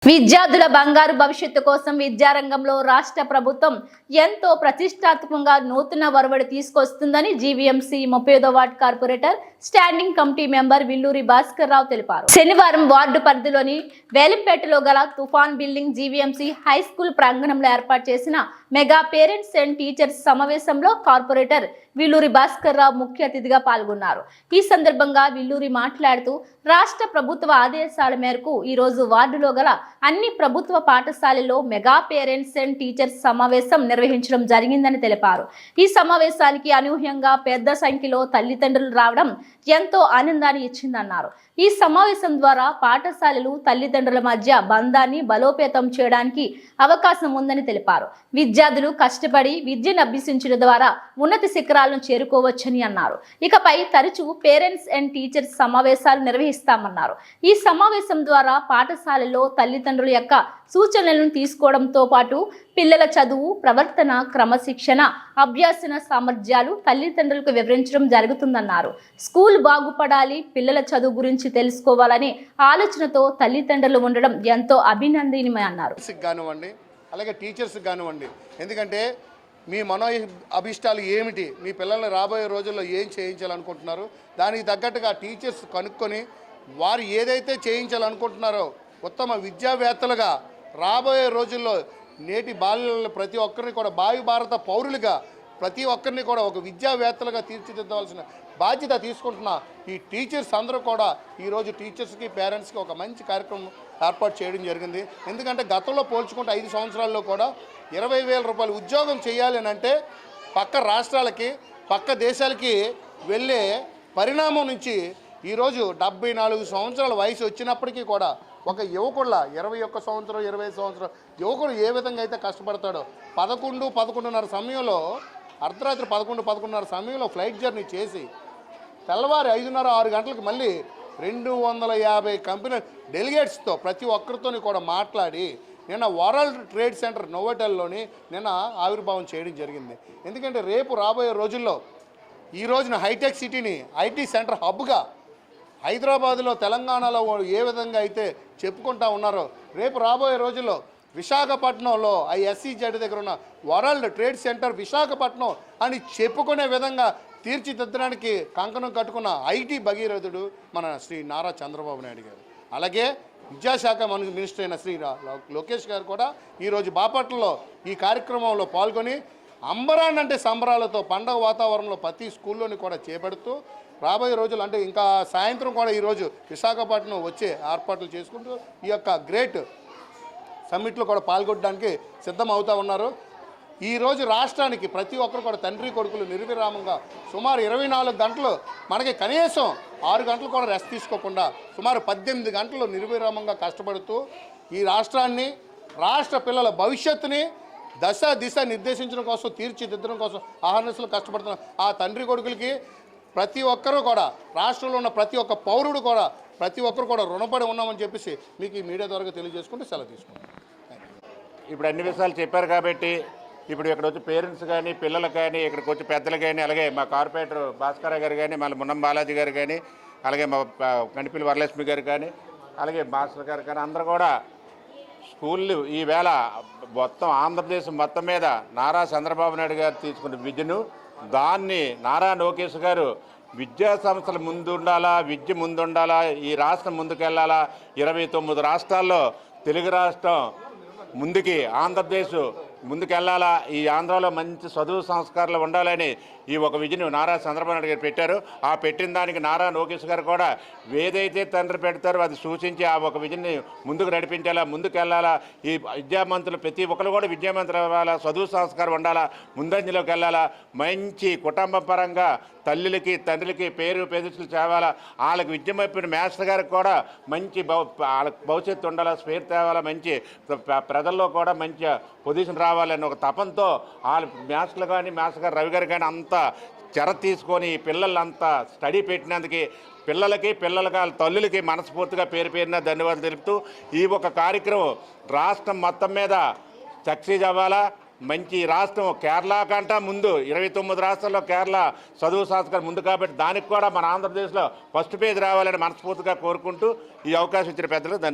విద్యార్థుల బంగారు భవిష్యత్తు కోసం విద్యారంగంలో రాష్ట్ర ప్రభుత్వం ఎంతో ప్రతిష్టాత్మకంగా నూతన ఒరవడి తీసుకొస్తుందని జీవీఎంసీ 35వ ward corporator standing committee member Villuri Bhaskar Rao తెలిపారు. శనివారం వార్డు పరిధిలోని వేలంపేటలో గల తుఫాన్ బిల్డింగ్ జీవీఎంసీ హై స్కూల్ ప్రాంగణంలో ఏర్పాటు చేసిన మెగా పేరెంట్స్ అండ్ టీచర్స్ సమావేశంలో కార్పొరేటర్ విల్లూరి భాస్కర్ రావు ముఖ్య అతిథిగా పాల్గొన్నారు. ఈ సందర్భంగా విల్లూరి మాట్లాడుతూ రాష్ట్ర ప్రభుత్వ ఆదేశాల మేరకు ఈ రోజు వార్డులో గల అన్ని ప్రభుత్వ పాఠశాలల్లో మెగా పేరెంట్స్ అండ్ టీచర్స్ సమావేశం నిర్వహించడం జరిగిందని తెలిపారు. ఈ సమావేశానికి అనూహ్యంగా పెద్ద సంఖ్యలో తల్లిదండ్రులు రావడం ఎంతో ఆనందాన్ని ఇచ్చిందన్నారు. ఈ సమావేశం ద్వారా పాఠశాలలు తల్లిదండ్రుల మధ్య బంధాన్ని బలోపేతం చేయడానికి అవకాశం ఉందని తెలిపారు. విద్యార్థులు కష్టపడి విద్యను అభ్యసించడం ద్వారా ఉన్నత శిఖరాలను చేరుకోవచ్చని అన్నారు. ఇకపై తరచూ పేరెంట్స్ అండ్ టీచర్స్ సమావేశాలు నిర్వహిస్తామన్నారు. ఈ సమావేశం ద్వారా పాఠశాలలో తల్లిదండ్రుల యొక్క సూచనలను తీసుకోవడంతో పాటు పిల్లల చదువు, ప్రవర్తన, క్రమశిక్షణ, అభ్యాసన సామర్థ్యాలు తల్లిదండ్రులకు వివరించడం జరుగుతుందన్నారు. స్కూల్ బాగుపడాలి, పిల్లల చదువు గురించి తెలుసుకోవాలనే ఆలోచనతో తల్లిదండ్రులు ఉండడం ఎంతో అభినందనీయమన్నారు. అలాగే టీచర్స్ కానివ్వండి, ఎందుకంటే మీ మనో అభిష్టాలు ఏమిటి, మీ పిల్లల్ని రాబోయే రోజుల్లో ఏం చేయించాలనుకుంటున్నారు, దానికి తగ్గట్టుగా టీచర్స్ కనుక్కొని వారు ఏదైతే చేయించాలనుకుంటున్నారో ఉత్తమ విద్యావేత్తలుగా రాబోయే రోజుల్లో నేటి బాల్యాలను ప్రతి ఒక్కరిని కూడా భావి భారత పౌరులుగా ప్రతి ఒక్కరిని కూడా ఒక విద్యావేత్తలుగా తీర్చిదిద్దవలసిన బాధ్యత తీసుకుంటున్న ఈ టీచర్స్ అందరూ కూడా ఈరోజు టీచర్స్కి పేరెంట్స్కి ఒక మంచి కార్యక్రమం ఏర్పాటు చేయడం జరిగింది. ఎందుకంటే గతంలో పోల్చుకుంటే 5 సంవత్సరాల్లో కూడా 20,000 రూపాయలు ఉద్యోగం చేయాలి అని అంటే పక్క రాష్ట్రాలకి పక్క దేశాలకి వెళ్ళే పరిణామం నుంచి ఈరోజు 74 సంవత్సరాల వయసు వచ్చినప్పటికీ కూడా ఒక యువకుళ్ళ 21 సంవత్సరం 25 సంవత్సరం యువకుడు ఏ విధంగా అయితే కష్టపడతాడో 11-11:30 సమయంలో అర్ధరాత్రి 11-11:30 సమయంలో ఫ్లైట్ జర్నీ చేసి తెల్లవారి 5:30-6 గంటలకు మళ్ళీ 250 కంపెనీ డెలిగేట్స్తో ప్రతి ఒక్కరితో కూడా మాట్లాడి నిన్న వరల్డ్ ట్రేడ్ సెంటర్ నోవోటెల్లోని నిన్న ఆవిర్భావం చేయడం జరిగింది. ఎందుకంటే రేపు రాబోయే రోజుల్లో ఈ రోజున హైటెక్ సిటీని ఐటీ సెంటర్ హబ్గా హైదరాబాదులో తెలంగాణలో ఏ విధంగా అయితే చెప్పుకుంటా ఉన్నారో రేపు రాబోయే రోజుల్లో విశాఖపట్నంలో SEZ దగ్గర ఉన్న వరల్డ్ ట్రేడ్ సెంటర్ విశాఖపట్నం అని చెప్పుకునే విధంగా తీర్చిదిద్దడానికి కంకణం కట్టుకున్న ఐటీ భగీరథుడు మన శ్రీ నారా చంద్రబాబు నాయుడు గారు. అలాగే విద్యాశాఖ మినిస్టర్ అయిన శ్రీ లోకేష్ గారు కూడా ఈరోజు బాపట్లలో ఈ కార్యక్రమంలో పాల్గొని అంబరాన్నంటే సంబరాలతో పండగ వాతావరణంలో ప్రతి స్కూల్లోని కూడా చేపడుతూ రాబోయే రోజులు అంటే ఇంకా సాయంత్రం కూడా ఈరోజు విశాఖపట్నం వచ్చే ఏర్పాట్లు చేసుకుంటూ ఈ యొక్క గ్రేట్ సమ్మిట్లో కూడా పాల్గొనడానికి సిద్ధం అవుతూ ఉన్నారు. ఈరోజు రాష్ట్రానికి ప్రతి ఒక్కరు కూడా తండ్రి కొడుకులు నిర్విరామంగా సుమారు 24 గంటలు మనకి కనీసం 6 గంటలు కూడా రెస్ట్ తీసుకోకుండా సుమారు 18 గంటలు నిర్విరామంగా కష్టపడుతూ ఈ రాష్ట్రాన్ని రాష్ట్ర పిల్లల భవిష్యత్తుని దిశ నిర్దేశించడం కోసం తీర్చిదిద్దడం కోసం అహర్నిశలు కష్టపడుతున్న ఆ తండ్రి కొడుకులకి ప్రతి ఒక్కరూ కూడా రాష్ట్రంలో ఉన్న ప్రతి ఒక్క పౌరుడు కూడా ప్రతి ఒక్కరు కూడా రుణపడి ఉన్నామని చెప్పేసి మీకు ఈ మీడియా ద్వారా తెలియజేసుకుంటూ సెలవు తీసుకుంటాం. ఇప్పుడు అన్ని విషయాలు చెప్పారు కాబట్టి ఇప్పుడు ఇక్కడ వచ్చి పేరెంట్స్ కానీ పిల్లలు కానీ ఇక్కడికి వచ్చి పెద్దలు కానీ అలాగే మా కార్పొరేటర్ భాస్కర్ గారు కానీ మళ్ళీ మున్నం బాలాజీ గారు కానీ అలాగే మా కనిపిల్లి వరలక్ష్మి గారు కానీ అలాగే మాస్టర్ గారు కానీ అందరూ కూడా స్కూళ్ళు ఈవేళ మొత్తం ఆంధ్రప్రదేశ్ మొత్తం మీద నారా చంద్రబాబు నాయుడు గారు తీసుకున్న విద్యను దాన్ని నారా లోకేష్ గారు విద్యా సంస్థలు ముందుండాలా, విద్య ముందుండాలా, ఈ రాష్ట్రం ముందుకెళ్ళాలా, 29 రాష్ట్రాల్లో తెలుగు రాష్ట్రం ముందుకి ఆంధ్రప్రదేశ్ ముందుకెళ్ళాలా, ఈ ఆంధ్రాలో మంచి చదువు సంస్కారాలు ఉండాలని ఈ ఒక విజయను నారా చంద్రబాబు నాయుడు గారు పెట్టారు. ఆ పెట్టిన దానికి నారా లోకేష్ గారు కూడా ఏదైతే తండ్రి పెడతారో అది సూచించి ఆ ఒక విజయని ముందుకు నడిపించాలా, ముందుకెళ్ళాలా. ఈ విద్యామంతులు ప్రతి ఒక్కరు కూడా విద్యామంతులు అవ్వాలా, చదువు సంస్కారం ఉండాలా, ముందంజలోకి వెళ్ళాలా, మంచి కుటుంబ పరంగా తల్లులకి తండ్రులకి పేరు ప్రతిష్టలు తేవాలా, వాళ్ళకి విద్య మప్పిన మాస్టర్ గారికి కూడా మంచి వాళ్ళకి భవిష్యత్తు ఉండాలా, స్ఫూర్తి తేవాలా, మంచి ప్రజల్లో కూడా మంచి పొజిషన్ రావాలని ఒక తపంతో వాళ్ళ మాస్టర్లు కానీ మాస్టర్ గారు రవి గారు కానీ అంతా చెర తీసుకొని పిల్లలంతా స్టడీ పెట్టినందుకు పిల్లలకి వాళ్ళ తల్లులకి మనస్ఫూర్తిగా పేరున ధన్యవాదాలు తెలుపుతూ ఈ ఒక కార్యక్రమం రాష్ట్రం మొత్తం మీద సక్సెస్ అవ్వాలా. మంచి రాష్ట్రం కేరళ కంటే ముందు 29 రాష్ట్రాల్లో కేరళ చదువు సంస్కారం ముందు కాబట్టి దానికి కూడా మన ఆంధ్రప్రదేశ్లో ఫస్ట్ పేజ్ రావాలని మనస్ఫూర్తిగా కోరుకుంటూ ఈ అవకాశం ఇచ్చిన పెద్దలు